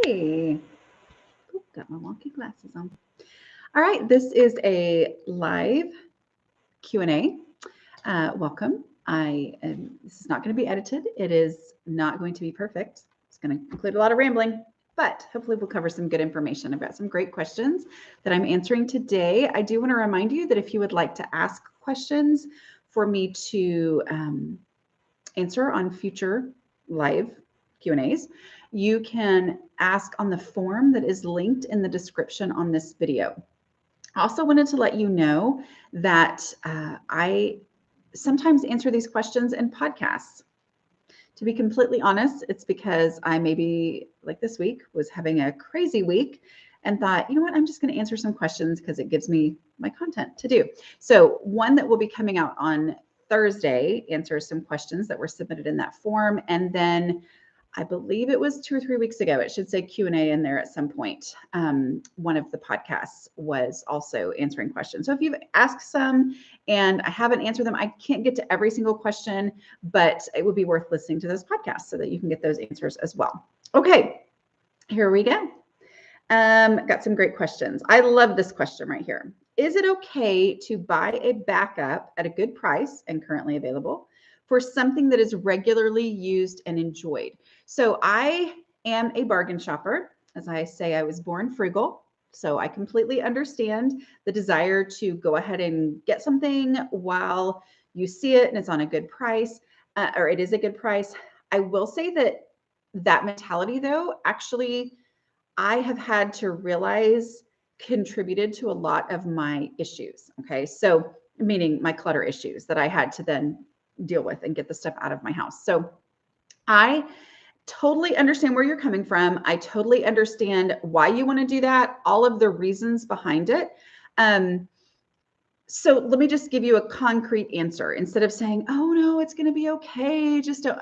Hey, Ooh, got my wonky glasses on. All right, this is a live Q&A. Welcome. This is not going to be edited. It is not going to be perfect. It's going to include a lot of rambling, but hopefully we'll cover some good information. I've got some great questions that I'm answering today. I do want to remind you that if you would like to ask questions for me to answer on future live Q&As, you can ask on the form that is linked in the description on this video. I also wanted to let you know that I sometimes answer these questions in podcasts. To be completely honest, it's because I maybe, like this week, was having a crazy week and thought, you know what, I'm just going to answer some questions because it gives me my content to do. So one that will be coming out on Thursday answers some questions that were submitted in that form. And then I believe it was 2 or 3 weeks ago, it should say Q&A in there at some point. One of the podcasts was also answering questions. So if you've asked some and I haven't answered them, I can't get to every single question, but it would be worth listening to those podcasts so that you can get those answers as well. Okay, here we go. Got some great questions. I love this question right here. Is it okay to buy a backup at a good price and currently available for something that is regularly used and enjoyed? So I am a bargain shopper. As I say, I was born frugal. So I completely understand the desire to go ahead and get something while you see it and it's on a good price, or it is a good price. I will say that that mentality, though, actually, I have had to realize contributed to a lot of my issues. Okay. So, meaning my clutter issues that I had to then deal with and get the stuff out of my house. So, I totally understand where you're coming from. I totally understand why you want to do that, all of the reasons behind it. So let me just give you a concrete answer instead of saying, oh no, it's going to be okay. Just don't,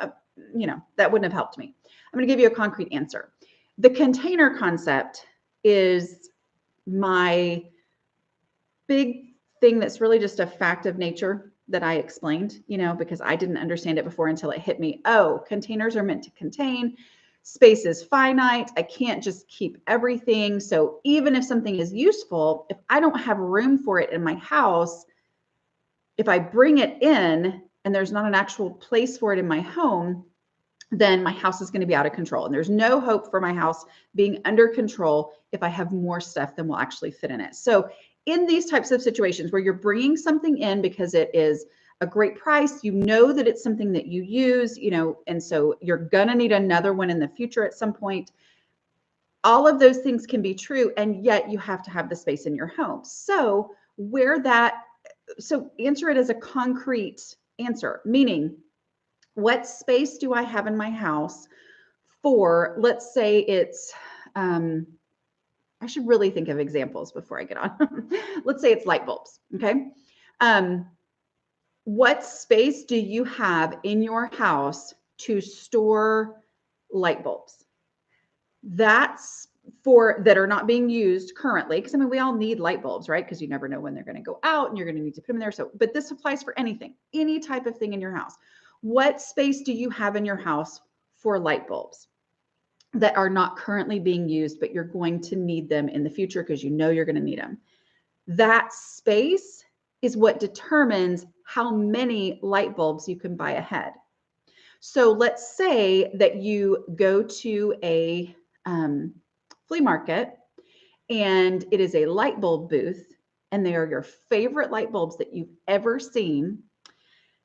that wouldn't have helped me. I'm going to give you a concrete answer. The container concept is my big thing that's really just a fact of nature that I explained, because I didn't understand it before until it hit me. Oh, containers are meant to contain. Space is finite. I can't just keep everything. So even if something is useful, if I don't have room for it in my house, if I bring it in and there's not an actual place for it in my home, then my house is going to be out of control. And there's no hope for my house being under control if I have more stuff than will actually fit in it. So in these types of situations where you're bringing something in because it is a great price, you know that it's something that you use, and so you're going to need another one in the future at some point. All of those things can be true, and yet you have to have the space in your home. So answer it as a concrete answer, meaning what space do I have in my house for, let's say it's, I should really think of examples before I get on. Let's say it's light bulbs, okay? What space do you have in your house to store light bulbs? That's that are not being used currently, because we all need light bulbs, right? Because you never know when they're going to go out and you're going to need to put them in there. So, but this applies for anything, any type of thing in your house. What space do you have in your house for light bulbs that are not currently being used, but you're going to need them in the future because you're going to need them? That space is what determines how many light bulbs you can buy ahead. So let's say that you go to a flea market and it is a light bulb booth, and they are your favorite light bulbs that you've ever seen,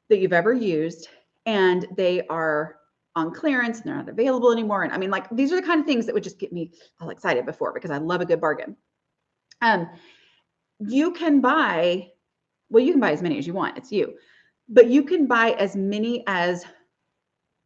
that you've ever used, and they are on clearance and they're not available anymore. And these are the kind of things that would just get me all excited before, because I love a good bargain. You can buy as many as you want. It's you, but you can buy as many as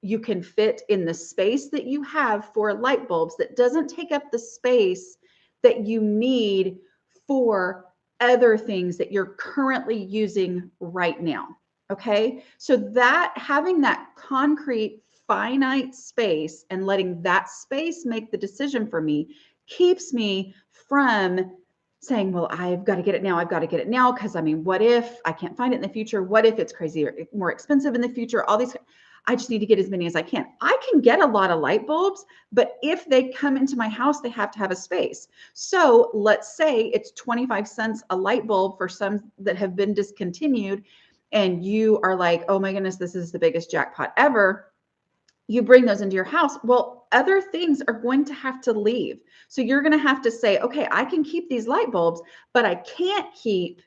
you can fit in the space that you have for light bulbs that doesn't take up the space that you need for other things that you're currently using right now. Okay. So that having that concrete finite space and letting that space make the decision for me keeps me from saying, well, I've got to get it now. I've got to get it now. Because what if I can't find it in the future? What if it's crazy or more expensive in the future? All these, I just need to get as many as I can. I can get a lot of light bulbs, but if they come into my house, they have to have a space. So let's say it's 25 cents a light bulb for some that have been discontinued. And you are like, oh my goodness, this is the biggest jackpot ever. You bring those into your house. Well, other things are going to have to leave. So you're going to have to say, okay, I can keep these light bulbs, but I can't keep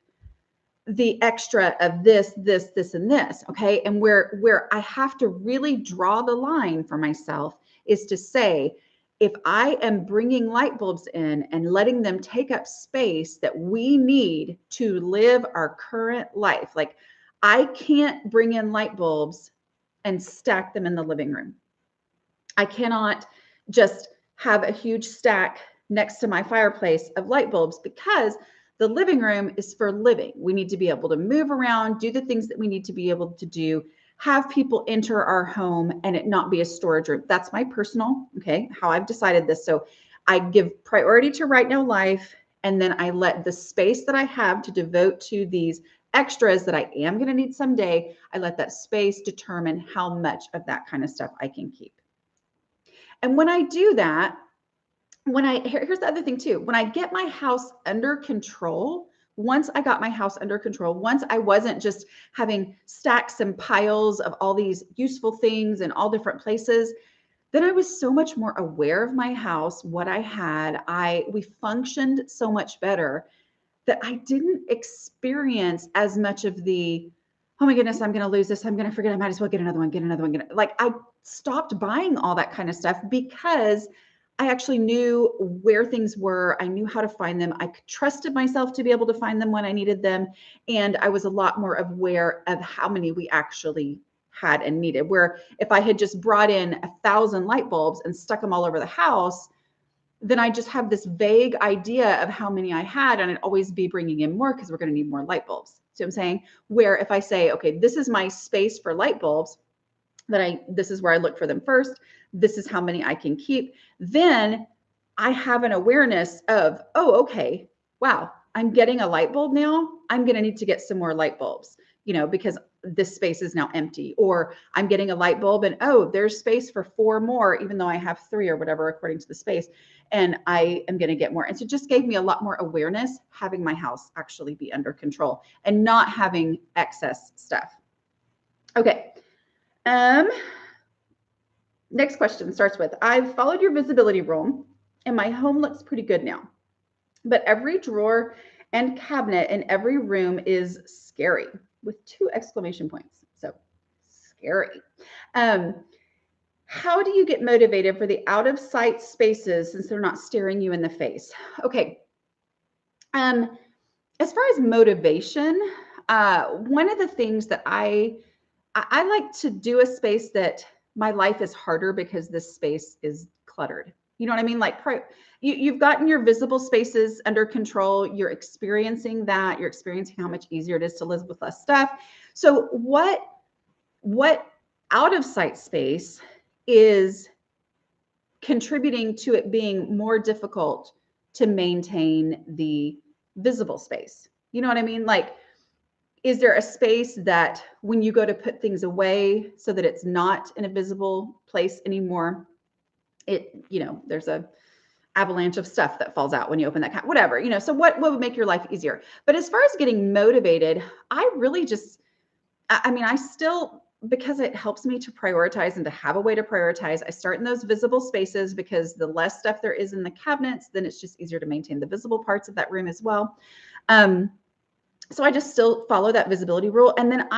the extra of this, and this. Okay. And where I have to really draw the line for myself is to say, if I am bringing light bulbs in and letting them take up space that we need to live our current life, like I can't bring in light bulbs and stack them in the living room. I cannot just have a huge stack next to my fireplace of light bulbs because the living room is for living. We need to be able to move around, do the things that we need to be able to do, have people enter our home and it not be a storage room. That's my personal, okay, how I've decided this. So I give priority to right now life, and then I let the space that I have to devote to these extras that I am going to need someday, I let that space determine how much of that kind of stuff I can keep. And when I do that, here's the other thing too, when I get my house under control, once I got my house under control, once I wasn't just having stacks and piles of all these useful things in all different places, then I was so much more aware of my house, what I had. We functioned so much better that I didn't experience as much of the, oh my goodness, I'm going to lose this. I'm going to forget. I might as well get another one. Like I stopped buying all that kind of stuff because I actually knew where things were. I knew how to find them. I trusted myself to be able to find them when I needed them. And I was a lot more aware of how many we actually had and needed. Where if I had just brought in 1,000 light bulbs and stuck them all over the house, then I just have this vague idea of how many I had, and I'd always be bringing in more because we're going to need more light bulbs. See what I'm saying? Where if I say, okay, this is my space for light bulbs, this is where I look for them first. This is how many I can keep. Then I have an awareness of, oh, okay, wow, I'm getting a light bulb now. I'm going to need to get some more light bulbs, because this space is now empty. Or I'm getting a light bulb and, oh, there's space for 4 more, even though I have 3 or whatever, according to the space. And I am going to get more. And so it just gave me a lot more awareness, having my house actually be under control and not having excess stuff. Okay. Next question starts with, I've followed your visibility rule and my home looks pretty good now, but every drawer and cabinet in every room is scary with 2 exclamation points. So scary. How do you get motivated for the out of sight spaces since they're not staring you in the face? Okay. As far as motivation, one of the things that I like to do a space that my life is harder because this space is cluttered. You know what I mean? Like you've gotten your visible spaces under control. You're experiencing that. You're experiencing how much easier it is to live with less stuff. So what out of sight space is contributing to it being more difficult to maintain the visible space? You know what I mean? Like, is there a space that when you go to put things away so that it's not in a visible place anymore, there's a avalanche of stuff that falls out when you open that, whatever, so what would make your life easier? But as far as getting motivated, I really just, I still, because it helps me to prioritize and to have a way to prioritize, I start in those visible spaces because the less stuff there is in the cabinets, then it's just easier to maintain the visible parts of that room as well. So I just still follow that visibility rule. And then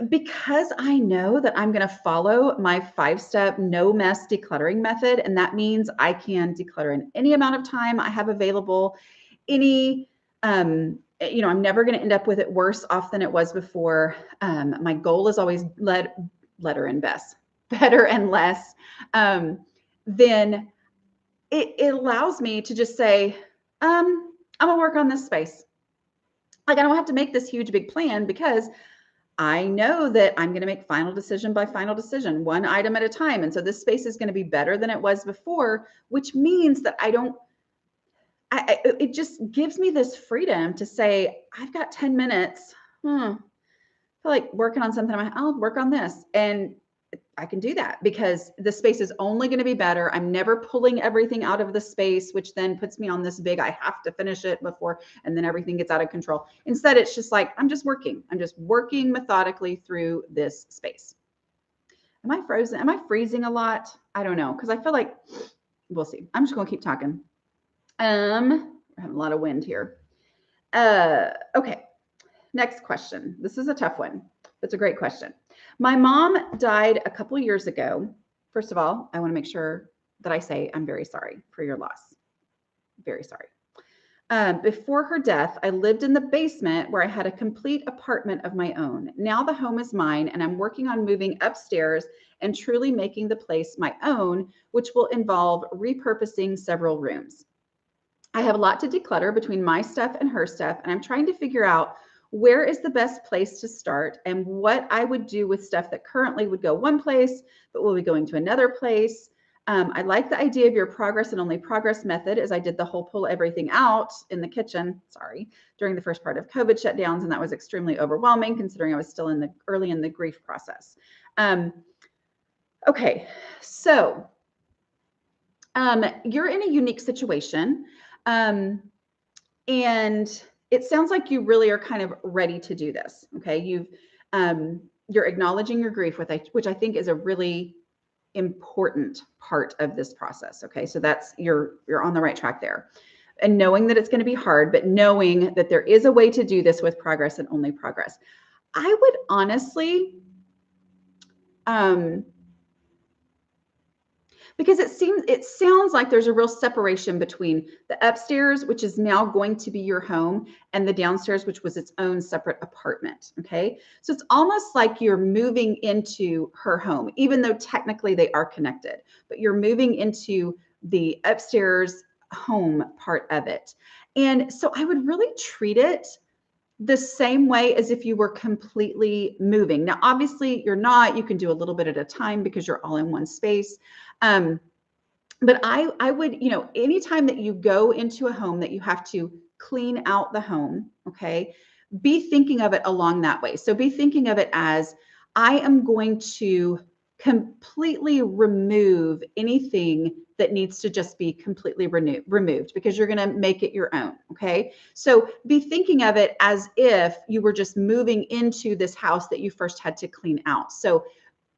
because I know that I'm going to follow my 5-step no mess decluttering method, and that means I can declutter in any amount of time I have available, I'm never going to end up with it worse off than it was before. My goal is always better and less. Then it allows me to just say, I'm going to work on this space. Like I don't have to make this huge, big plan because I know that I'm going to make final decision by final decision, one item at a time. And so this space is going to be better than it was before, which means that it just gives me this freedom to say, I've got 10 minutes. If feel like working on something, I'll work on this. And I can do that because the space is only going to be better. I'm never pulling everything out of the space, which then puts me on this big, I have to finish it before, and then everything gets out of control. Instead, it's just like, I'm just working methodically through this space. Am I frozen? Am I freezing a lot? I don't know. Cause I feel like, we'll see. I'm just going to keep talking. We're having a lot of wind here. Okay. Next question. This is a tough one. It's a great question. My mom died a couple years ago. First of all, I want to make sure that I say I'm very sorry for your loss. Very sorry. Before her death, I lived in the basement where I had a complete apartment of my own. Now the home is mine, and I'm working on moving upstairs and truly making the place my own, which will involve repurposing several rooms. I have a lot to declutter between my stuff and her stuff, and I'm trying to figure out where is the best place to start and what I would do with stuff that currently would go one place, but will be going to another place. I like the idea of your progress and only progress method, as I did the whole pull everything out in the kitchen, during the first part of COVID shutdowns, and that was extremely overwhelming considering I was still early in the grief process. Okay, so you're in a unique situation. And it sounds like you really are kind of ready to do this. Okay. You're acknowledging your grief, which I think is a really important part of this process. Okay. So you're on the right track there, and knowing that it's going to be hard, but knowing that there is a way to do this with progress and only progress. I would honestly, because it sounds like there's a real separation between the upstairs, which is now going to be your home, and the downstairs, which was its own separate apartment. Okay. So it's almost like you're moving into her home, even though technically they are connected, but you're moving into the upstairs home part of it. And so I would really treat it the same way as if you were completely moving. Now, obviously you're not, you can do a little bit at a time because you're all in one space. But I would, anytime that you go into a home that you have to clean out the home, okay, be thinking of it along that way. So be thinking of it as, I am going to completely remove anything that needs to just be completely removed, because you're going to make it your own. Okay. So be thinking of it as if you were just moving into this house that you first had to clean out. So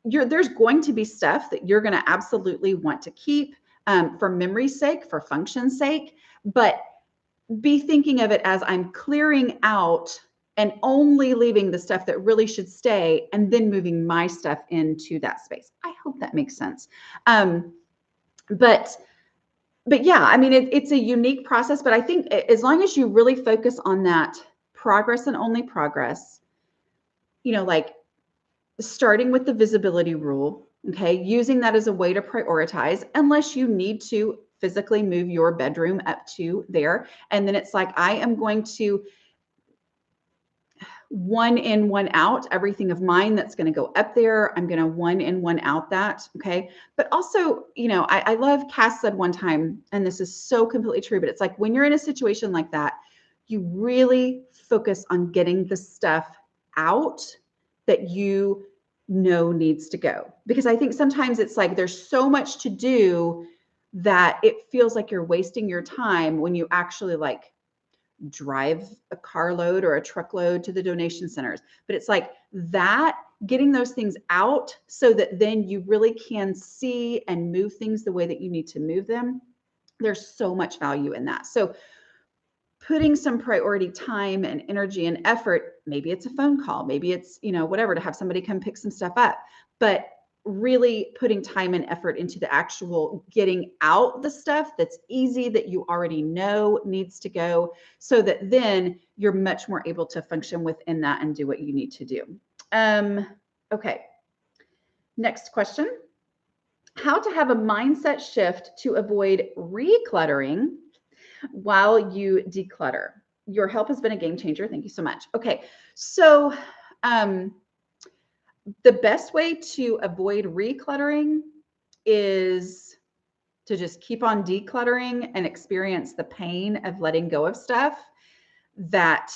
there's going to be stuff that you're going to absolutely want to keep, for memory's sake, for function's sake, but be thinking of it as, I'm clearing out and only leaving the stuff that really should stay, and then moving my stuff into that space. I hope that makes sense. But yeah, I mean, it's a unique process, but I think as long as you really focus on that progress and only progress, like starting with the visibility rule, okay, using that as a way to prioritize, unless you need to physically move your bedroom up to there. And then it's like, I am going to one in, one out everything of mine that's going to go up there. I'm going to one in, one out that. Okay. But also, I love, Cass said one time, and this is so completely true, but it's like, when you're in a situation like that, you really focus on getting the stuff out that you know needs to go. Because I think sometimes it's like, there's so much to do that it feels like you're wasting your time when you actually drive a carload or a truckload to the donation centers. But it's like that, getting those things out so that then you really can see and move things the way that you need to move them. There's so much value in that. So putting some priority time and energy and effort, maybe it's a phone call, maybe it's, whatever, to have somebody come pick some stuff up, but really putting time and effort into the actual getting out the stuff that's easy, that you already know needs to go, so that then you're much more able to function within that and do what you need to do. Okay. Next question. How to have a mindset shift to avoid re-cluttering while you declutter. Your help has been a game changer. Thank you so much. Okay. So, the best way to avoid recluttering is to just keep on decluttering and experience the pain of letting go of stuff that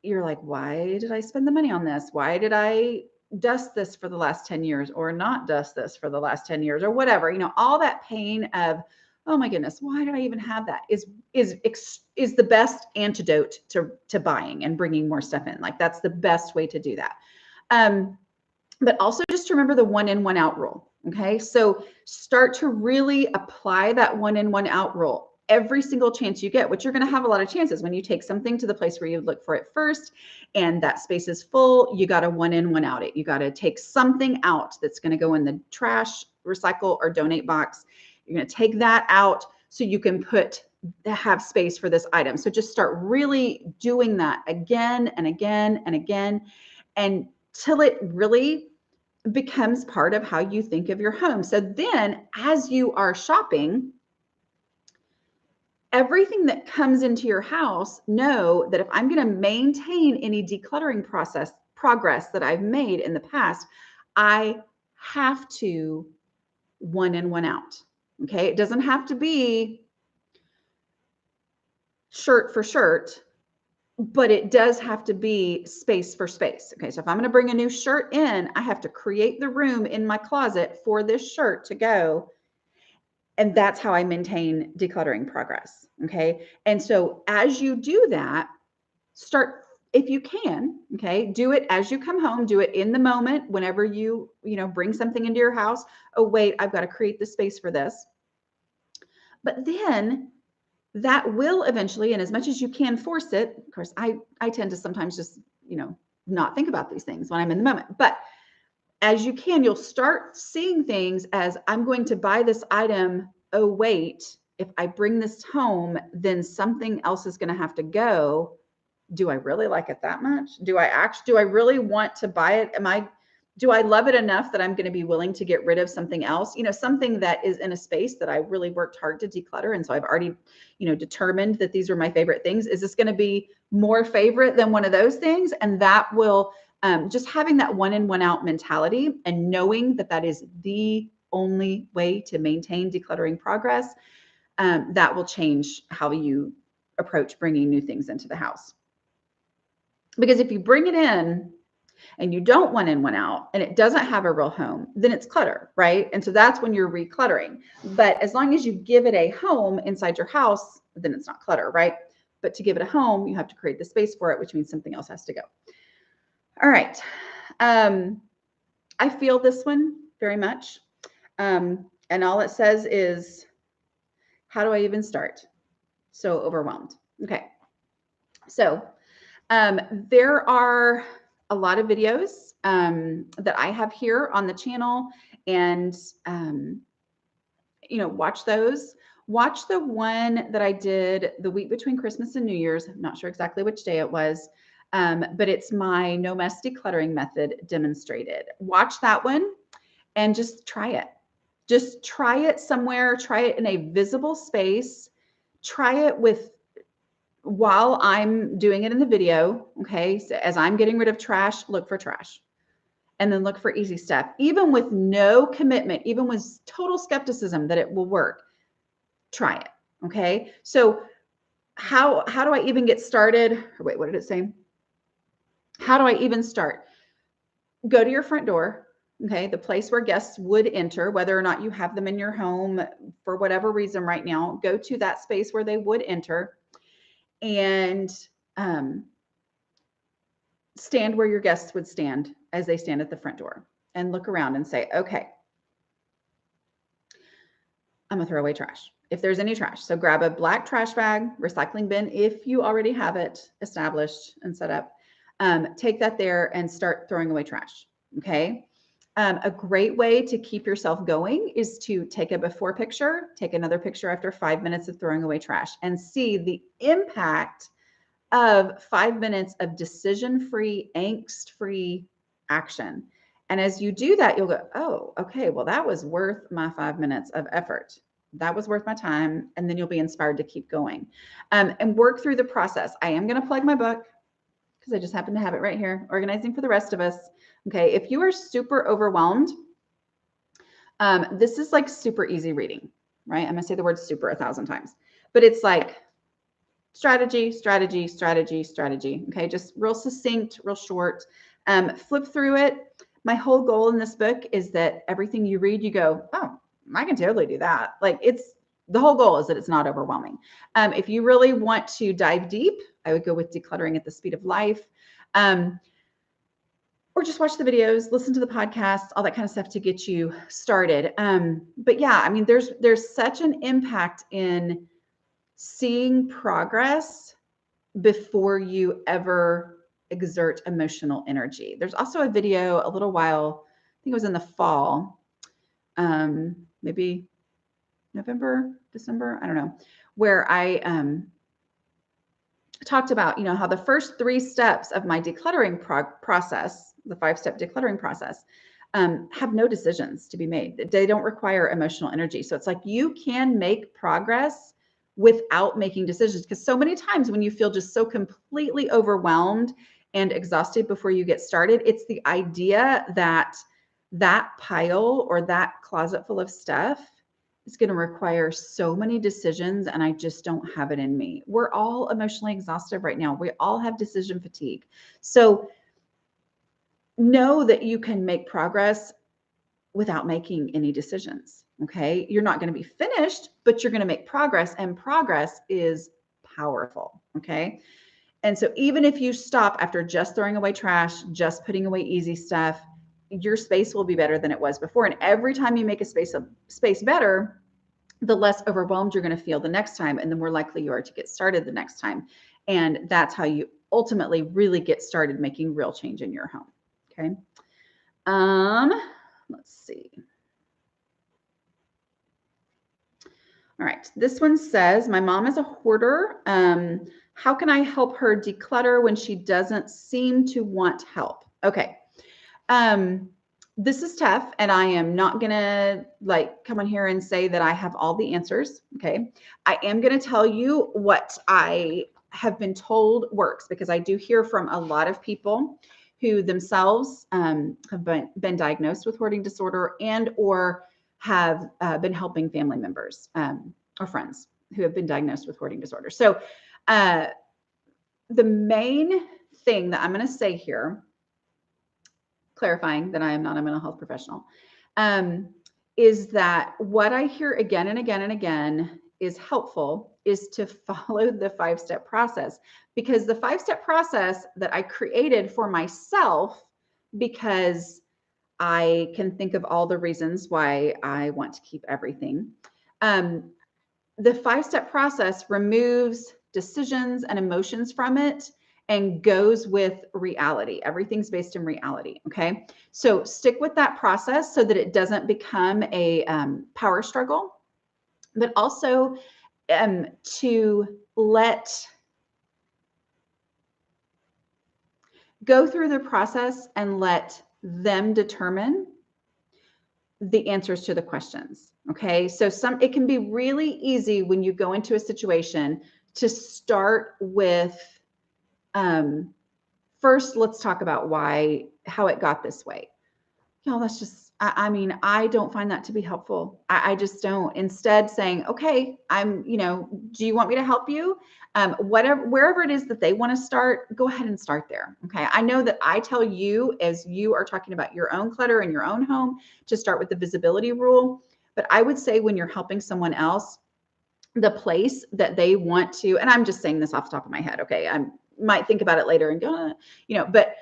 you're like, why did I spend the money on this? Why did I dust this for the last 10 years or not dust this for the last 10 years or whatever? You know, all that pain of, oh my goodness, why did I even have that is the best antidote to buying and bringing more stuff in. Like that's the best way to do that. But also just remember the 1 in, 1 out rule. Okay. So start to really apply that 1 in, 1 out rule every single chance you get, which you're going to have a lot of chances when you take something to the place where you look for it first and that space is full. You got to 1 in, 1 out it. You got to take something out that's going to go in the trash, recycle, or donate box. You're going to take that out so you can have space for this item. So just start really doing that again and again and again, and till it really becomes part of how you think of your home. So then as you are shopping, everything that comes into your house, know that if I'm going to maintain any decluttering progress that I've made in the past, I have to 1 in, 1 out. Okay. It doesn't have to be shirt for shirt, but it does have to be space for space. Okay. So if I'm going to bring a new shirt in, I have to create the room in my closet for this shirt to go. And that's how I maintain decluttering progress. Okay. And so as you do that, start, if you can, okay, do it as you come home, do it in the moment, whenever you bring something into your house. Oh, wait, I've got to create the space for this. But then that will eventually, and as much as you can force it, of course, I tend to sometimes just, not think about these things when I'm in the moment, but as you can, you'll start seeing things as, I'm going to buy this item. Oh, wait, if I bring this home, then something else is going to have to go. Do I really like it that much? Do I really want to buy it? Do I love it enough that I'm going to be willing to get rid of something else? Something that is in a space that I really worked hard to declutter. And so I've already, determined that these are my favorite things. Is this going to be more favorite than one of those things? And that will, just having that 1 in, 1 out mentality and knowing that that is the only way to maintain decluttering progress, that will change how you approach bringing new things into the house. Because if you bring it in and you don't 1 in, 1 out, and it doesn't have a real home, then it's clutter, right? And so that's when you're recluttering. But as long as you give it a home inside your house, then it's not clutter, right? But to give it a home, you have to create the space for it, which means something else has to go. All right. I feel this one very much. And all it says is, how do I even start? So overwhelmed. Okay. So there are a lot of videos that I have here on the channel, and watch those. Watch the one that I did the week between Christmas and New Year's. I'm not sure exactly which day it was, but it's my no mess decluttering method demonstrated. Watch that one and just try it. Just try it somewhere. Try it in a visible space. Try it while I'm doing it in the video. Okay. So as I'm getting rid of trash, look for trash. And then look for easy stuff, even with no commitment, even with total skepticism that it will work. Try it. Okay. So how do I even get started? Wait, what did it say? How do I even start? Go to your front door. Okay. The place where guests would enter, whether or not you have them in your home for whatever reason right now, go to that space where they would enter and stand where your guests would stand as they stand at the front door, and look around and say, okay, I'm gonna throw away trash. If there's any trash. So grab a black trash bag, recycling bin, if you already have it established and set up, take that there and start throwing away trash. Okay. A great way to keep yourself going is to take a before picture, take another picture after 5 minutes of throwing away trash, and see the impact of 5 minutes of decision-free, angst-free action. And as you do that, you'll go, oh, okay, well, that was worth my 5 minutes of effort. That was worth my time. And then you'll be inspired to keep going and work through the process. I am going to plug my book because I just happen to have it right here, Organizing for the Rest of Us. Okay. If you are super overwhelmed, this is like super easy reading, right? I'm going to say the word super 1,000 times, but it's like strategy, strategy, strategy, strategy. Okay, just real succinct, real short. Flip through it. My whole goal in this book is that everything you read, you go, oh, I can totally do that. Like the whole goal is that it's not overwhelming. If you really want to dive deep, I would go with Decluttering at the Speed of Life. Or just watch the videos, listen to the podcasts, all that kind of stuff to get you started. But yeah, I mean, there's such an impact in seeing progress before you ever exert emotional energy. There's also a video a little while, I think it was in the fall, maybe November, December, I don't know, where I talked about, how the first 3 steps of my decluttering process, the 5-step decluttering process, have no decisions to be made. They don't require emotional energy. So it's like you can make progress without making decisions, because so many times when you feel just so completely overwhelmed and exhausted before you get started, it's the idea that that pile or that closet full of stuff is going to require so many decisions, and I just don't have it in me. We're all emotionally exhausted right now. We all have decision fatigue. So know that you can make progress without making any decisions. Okay. You're not going to be finished, but you're going to make progress, and progress is powerful. Okay. And so even if you stop after just throwing away trash, just putting away easy stuff, your space will be better than it was before. And every time you make a space better, the less overwhelmed you're going to feel the next time, and the more likely you are to get started the next time. And that's how you ultimately really get started making real change in your home. Okay. Let's see. All right. This one says, my mom is a hoarder. How can I help her declutter when she doesn't seem to want help? Okay. This is tough, and I am not going to come on here and say that I have all the answers. Okay. I am going to tell you what I have been told works, because I do hear from a lot of people who themselves have been diagnosed with hoarding disorder, and or have been helping family members or friends who have been diagnosed with hoarding disorder. So the main thing that I'm going to say here, clarifying that I am not a mental health professional, is that what I hear again and again and again is helpful is to follow the 5-step process, because the 5-step process that I created for myself, because I can think of all the reasons why I want to keep everything. The 5-step process removes decisions and emotions from it and goes with reality. Everything's based in reality. Okay. So stick with that process so that it doesn't become a power struggle, but also to go through the process and let them determine the answers to the questions. Okay. So it can be really easy when you go into a situation to start with, first, let's talk about how it got this way. That's just, I mean, I don't find that to be helpful. I just don't. Instead, saying, okay, do you want me to help you? Wherever it is that they want to start, go ahead and start there. Okay. I know that I tell you, as you are talking about your own clutter in your own home, to start with the visibility rule. But I would say when you're helping someone else, the place that they want to, and I'm just saying this off the top of my head. Okay. I might think about it later and go, but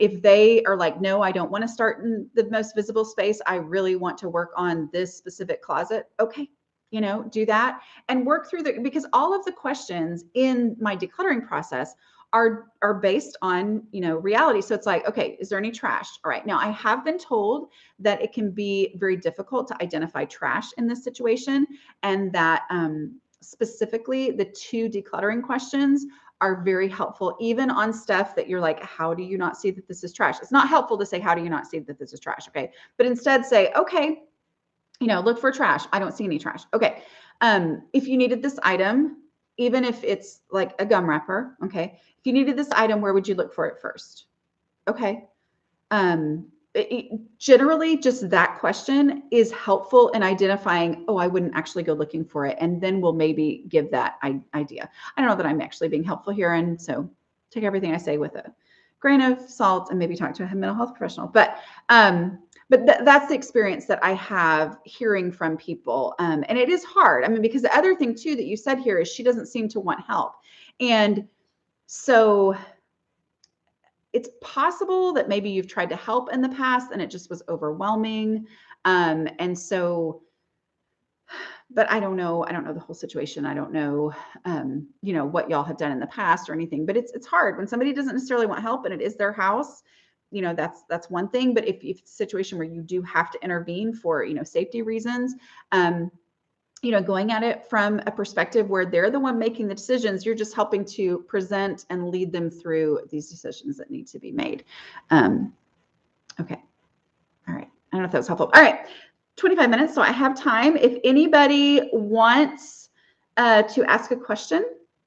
if they are like, no, I don't want to start in the most visible space, I really want to work on this specific closet. Okay. Do that and work through because all of the questions in my decluttering process are based on, reality. So it's like, okay, is there any trash? All right. Now I have been told that it can be very difficult to identify trash in this situation, and that specifically the 2 decluttering questions are very helpful, even on stuff that you're like, how do you not see that this is trash? It's not helpful to say, how do you not see that this is trash? Okay. But instead say, okay, look for trash. I don't see any trash. Okay. If you needed this item, even if it's like a gum wrapper, okay. If you needed this item, where would you look for it first? Okay. generally just that question is helpful in identifying, oh, I wouldn't actually go looking for it. And then we'll maybe give that idea. I don't know that I'm actually being helpful here. And so take everything I say with a grain of salt and maybe talk to a mental health professional. But that's the experience that I have hearing from people. And it is hard. I mean, because the other thing too that you said here is she doesn't seem to want help. And so it's possible that maybe you've tried to help in the past and it just was overwhelming. And so, but I don't know. I don't know the whole situation. I don't know, what y'all have done in the past or anything, but it's hard when somebody doesn't necessarily want help and it is their house. That's one thing. But if it's a situation where you do have to intervene for, safety reasons, going at it from a perspective where they're the one making the decisions, you're just helping to present and lead them through these decisions that need to be made. Okay. All right. I don't know if that was helpful. All right. 25 minutes. So I have time. If anybody wants to ask a question,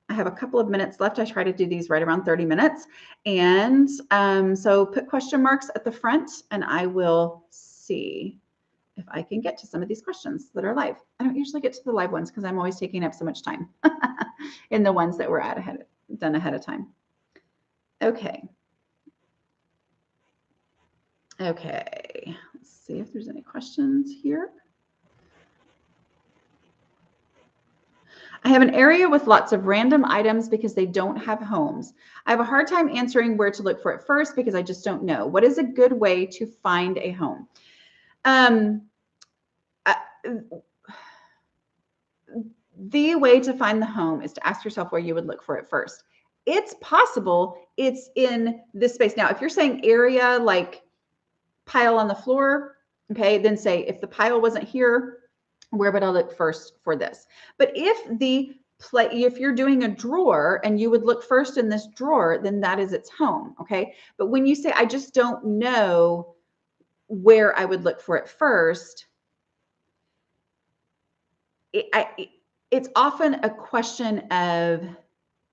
I have a couple of minutes left. I try to do these right around 30 minutes. And so put question marks at the front and I will see if I can get to some of these questions that are live. I don't usually get to the live ones because I'm always taking up so much time in the ones that were done ahead of time. Okay. Okay. Let's see if there's any questions here. I have an area with lots of random items because they don't have homes. I have a hard time answering where to look for it first because I just don't know. What is a good way to find a home? The way to find the home is to ask yourself where you would look for it first. It's possible it's in this space. Now, if you're saying area like pile on the floor, okay, then say if the pile wasn't here, where would I look first for this? But if you're doing a drawer and you would look first in this drawer, then that is its home, okay? But when you say, I just don't know where I would look for it first, it's often a question of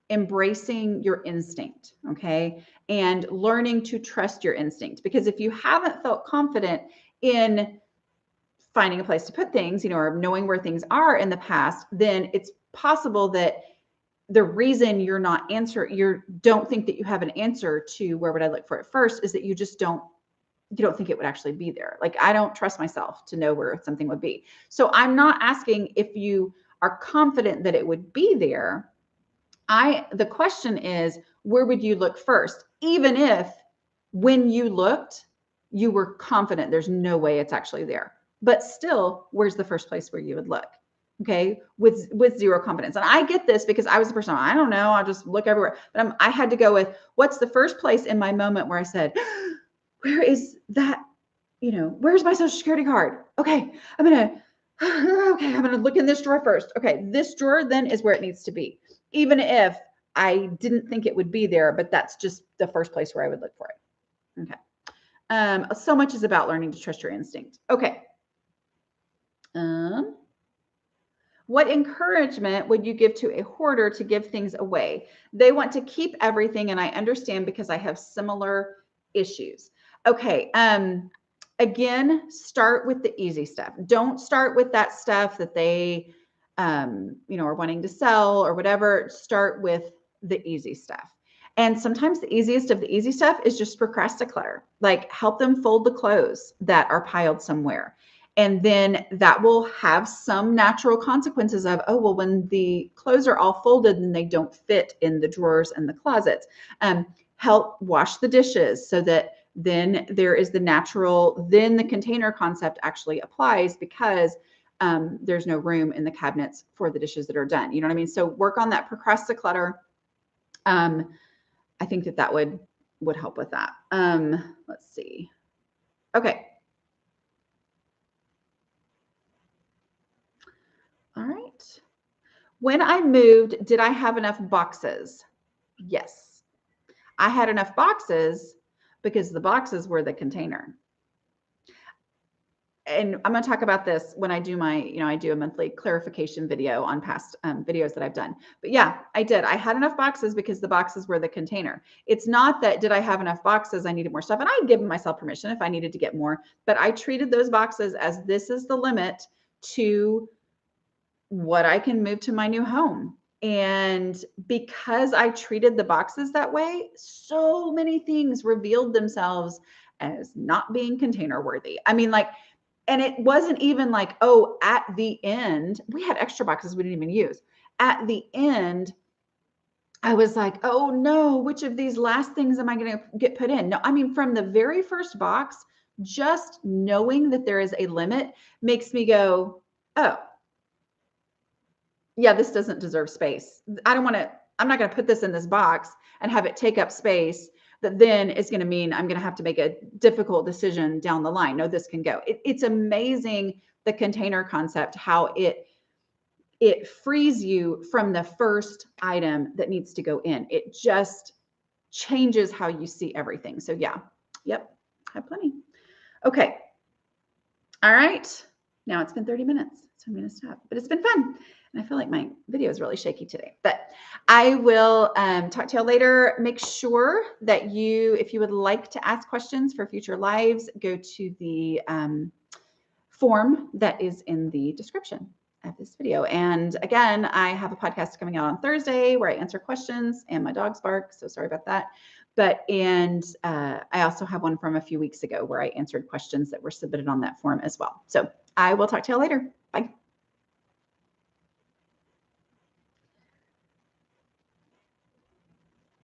embracing your instinct, okay? And learning to trust your instinct. Because if you haven't felt confident in finding a place to put things, or knowing where things are in the past, then it's possible that the reason you don't think that you have an answer to where would I look for it first is that you don't think it would actually be there. Like, I don't trust myself to know where something would be. So I'm not asking if you are confident that it would be there. The question is, where would you look first? Even if when you looked, you were confident there's no way it's actually there. But still, where's the first place where you would look? Okay, with zero confidence. And I get this because I was the person, I don't know, I'll just look everywhere. But I had to go with, what's the first place in my moment where I said, where is that? Where's my social security card? Okay, I'm gonna look in this drawer first. Okay, this drawer then is where it needs to be. Even if I didn't think it would be there, but that's just the first place where I would look for it. Okay. So much is about learning to trust your instinct. Okay. What encouragement would you give to a hoarder to give things away? They want to keep everything, and I understand because I have similar issues. Okay. Again, start with the easy stuff. Don't start with that stuff that they, are wanting to sell or whatever. Start with the easy stuff. And sometimes the easiest of the easy stuff is just declutter. Like, help them fold the clothes that are piled somewhere. And then that will have some natural consequences of, oh, well, when the clothes are all folded and they don't fit in the drawers and the closets, help wash the dishes so that then there is then the container concept actually applies because there's no room in the cabinets for the dishes that are done. You know what I mean? So work on that declutter. I think that would help with that. Let's see. Okay. All right. When I moved, did I have enough boxes? Yes. I had enough boxes because the boxes were the container. and I'm going to talk about this when I do my, I do a monthly clarification video on past videos that I've done. But yeah, I did. I had enough boxes because the boxes were the container. It's not that did I have enough boxes, I needed more stuff. And I'd given myself permission if I needed to get more, but I treated those boxes as this is the limit to what I can move to my new home. And because I treated the boxes that way, so many things revealed themselves as not being container worthy. I mean, like, and it wasn't even like, oh, at the end, we had extra boxes we didn't even use. At the end, I was like, oh no, which of these last things am I going to get put in? No, I mean, from the very first box, just knowing that there is a limit makes me go, oh, yeah, this doesn't deserve space. I'm not going to put this in this box and have it take up space that then is going to mean I'm going to have to make a difficult decision down the line. No, this can go. It's amazing, the container concept, how it frees you from the first item that needs to go in. It just changes how you see everything. So yeah, yep, I have plenty. Okay. All right. Now it's been 30 minutes, so I'm going to stop, but it's been fun. And I feel like my video is really shaky today, but I will talk to y'all later. Make sure that if you would like to ask questions for future lives, go to the form that is in the description of this video. And again, I have a podcast coming out on Thursday where I answer questions, and my dogs bark, so sorry about that. I also have one from a few weeks ago where I answered questions that were submitted on that form as well. So I will talk to y'all later. Bye.